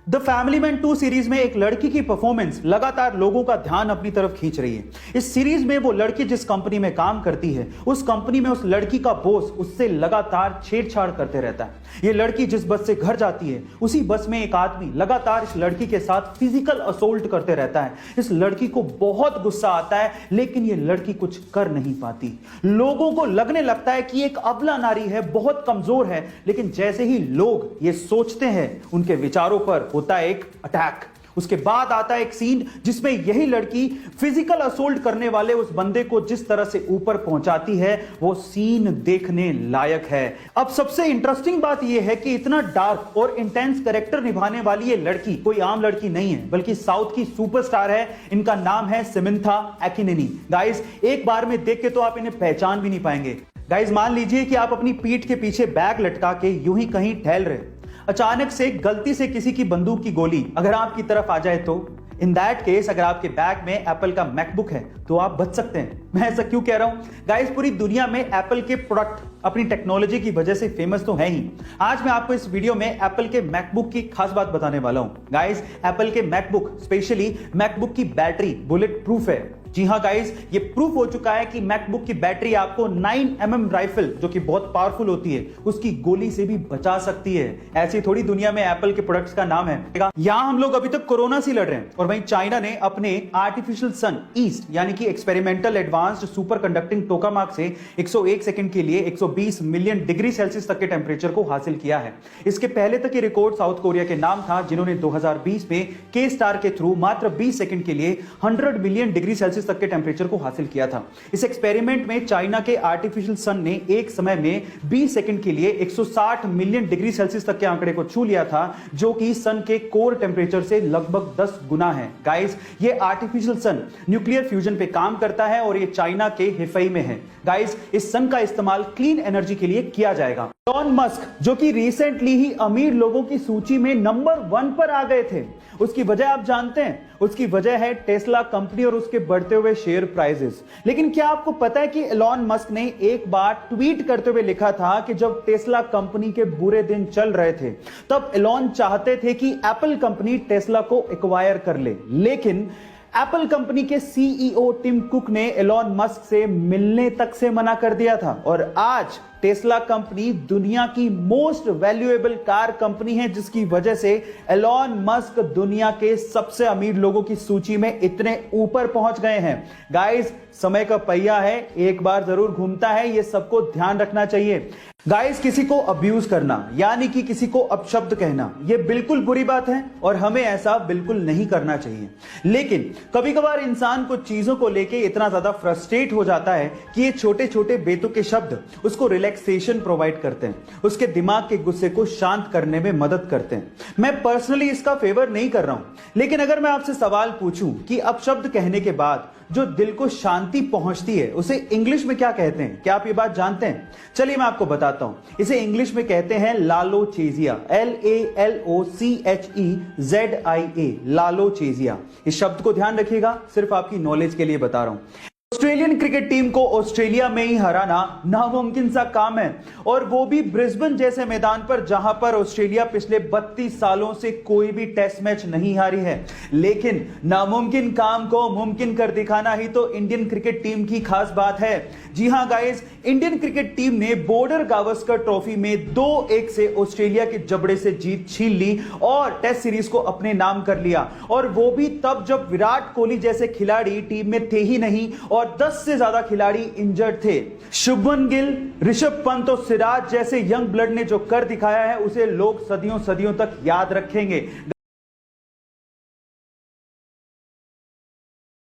The family man 2 series में एक लड़की की परफॉर्मेंस लगातार लोगों का ध्यान अपनी तरफ खींच रही है। इस सीरीज में वो लड़की जिस कंपनी में काम करती है, उस कंपनी में उस लड़की का बॉस उससे लगातार छेड़छाड़ करते रहता है। ये लड़की जिस बस से घर जाती है, उसी बस में एक आदमी लगातार इस लड़की के साथ फिजिकल असोल्ट करते रहता है। इस लड़की को बहुत गुस्सा आता है, लेकिन ये लड़की कुछ कर नहीं पाती। लोगों को लगने लगता है कि एक अबला नारी है, बहुत कमजोर है, लेकिन जैसे ही लोग ये सोचते हैं, उनके विचारों पर होता है एक अटैक। उसके बाद आता है एक सीन जिसमें यही लड़की फिजिकल असोल्ट करने वाले उस बंदे को जिस तरह से ऊपर पहुंचाती है, वो सीन देखने लायक है। अब सबसे इंटरेस्टिंग बात यह है कि इतना डार्क और इंटेंस कैरेक्टर निभाने वाली ये लड़की कोई आम लड़की नहीं है, बल्कि साउथ की सुपरस्टार है। इनका नाम है समंथा अकिनेनी। गाइस, एक बार में देख के तो आप इन्हें पहचान भी नहीं पाएंगे। गाइस, मान लीजिए कि आप अपनी पीठ के पीछे बैग लटका के यूं ही कहीं टहल रहे, अचानक से गलती से किसी की बंदूक की गोली अगर आपकी तरफ आ जाए तो इन दैट केस अगर आपके बैग में एप्पल का मैकबुक है तो आप बच सकते हैं। मैं ऐसा क्यों कह रहा हूं? गाइस, पूरी दुनिया में एप्पल के प्रोडक्ट अपनी टेक्नोलॉजी की वजह से फेमस तो है ही। आज मैं आपको इस वीडियो में एप्पल के मैकबुक की खास बात बताने वाला हूं। गाइस, एप्पल के मैकबुक, स्पेशली मैकबुक की बैटरी बुलेट प्रूफ है। जी हां गाइस, ये प्रूफ हो चुका है कि मैकबुक की बैटरी आपको 9mm राइफल, जो कि बहुत पावरफुल होती है, उसकी गोली से भी बचा सकती है। ऐसी थोड़ी दुनिया में एप्पल के प्रोडक्ट्स का नाम है। यहां हम लोग अभी तक कोरोना से लड़ रहे हैं, और वहीं चाइना ने अपने आर्टिफिशियल सन ईस्ट यानी कि एक्सपेरिमेंटल एडवांस्ड सुपर कंडक्टिंग टोकामाक से 101 सेकंड के लिए 120 मिलियन डिग्री सेल्सियस तक के टेम्परेचर को हासिल किया है। इसके पहले तक ये रिकॉर्ड साउथ कोरिया के नाम था, जिन्होंने 2020 में के स्टार के थ्रू मात्र 20 सेकंड के लिए 100 मिलियन डिग्री सेल्सियस तक के टेंपरेचर को हासिल किया था। इस एक्सपेरिमेंट में चाइना के आर्टिफिशियल सन ने एक समय में 20 सेकंड के लिए 160 मिलियन डिग्री सेल्सियस तक के आंकड़े को छू लिया था, जो कि सन के कोर टेंपरेचर से लगभग 10 गुना है। गाइस, ये आर्टिफिशियल सन न्यूक्लियर फ्यूजन पे काम करता है और ये चाइना के हिफई में है। गाइस, इस सन का इस्तेमाल क्लीन एनर्जी के लिए किया जाएगा। एलोन मस्क, जो कि रिसेंटली ही अमीर लोगों की सूची में नंबर 1 पर आ गए थे, उसकी वजह आप जानते हैं? उसकी वजह है टेस्ला कंपनी और उसके बढ़ते हुए शेयर प्राइसेस। लेकिन क्या आपको पता है कि एलोन मस्क ने एक बार ट्वीट करते हुए लिखा था कि जब टेस्ला कंपनी के बुरे दिन चल रहे थे, तब एलोन चाहते थे कि एप्पल कंपनी टेस्ला को एक्वायर कर ले, लेकिन एप्पल कंपनी के सीईओ टिम कुक ने एलोन मस्क से मिलने तक से मना कर दिया था। और आज टेस्ला कंपनी दुनिया की मोस्ट वैल्यूएबल कार कंपनी है, जिसकी वजह से एलोन मस्क दुनिया के सबसे अमीर लोगों की सूची में इतने ऊपर पहुंच गए हैं। गाइस, समय का पहिया है, एक बार जरूर घूमता है, यह सबको ध्यान रखना चाहिए। गाइस, किसी को अब्यूज करना यानी कि किसी को अपशब्द कहना, यह बिल्कुल बुरी बात है और हमें ऐसा बिल्कुल नहीं करना चाहिए। लेकिन कभी कभार इंसान को चीजों को लेके इतना ज्यादा फ्रस्ट्रेट हो जाता है कि ये छोटे छोटे बेतुके शब्द उसको रिलैक्सेशन प्रोवाइड करते हैं, उसके दिमाग के गुस्से को शांत करने में मदद करते हैं। मैं पर्सनली इसका फेवर नहीं कर रहा हूं, लेकिन अगर मैं आपसे सवाल पूछूं कि अपशब्द कहने के बाद जो दिल को शांति पहुंचती है, उसे इंग्लिश में क्या कहते हैं? क्या आप ये बात जानते हैं? चलिए मैं आपको बताता हूं। इसे इंग्लिश में कहते हैं लालोचेजिया, LALOCHEZIA, लालोचेजिया। इस शब्द को ध्यान रखिएगा, सिर्फ आपकी नॉलेज के लिए बता रहा हूं। ऑस्ट्रेलियन क्रिकेट टीम को ऑस्ट्रेलिया में ही हराना नामुमकिन सा काम है, और वो भी ब्रिस्बेन जैसे मैदान पर, जहां पर ऑस्ट्रेलिया पिछले 32 सालों से कोई भी टेस्ट मैच नहीं हारी है। लेकिन नामुमकिन काम को मुमकिन कर दिखाना ही तो इंडियन क्रिकेट टीम की खास बात है। जी हां गाइस, इंडियन क्रिकेट टीम ने बॉर्डर गावस्कर ट्रॉफी में 2-1 से ऑस्ट्रेलिया के जबड़े से जीत छीन ली और टेस्ट सीरीज को अपने नाम कर लिया, और वो भी तब जब विराट कोहली जैसे खिलाड़ी टीम में थे ही नहीं और 10 से ज्यादा खिलाड़ी इंजर्ड थे। शुभमन गिल, ऋषभ पंत और सिराज जैसे यंग ब्लड ने जो कर दिखाया है, उसे लोग सदियों सदियों तक याद रखेंगे।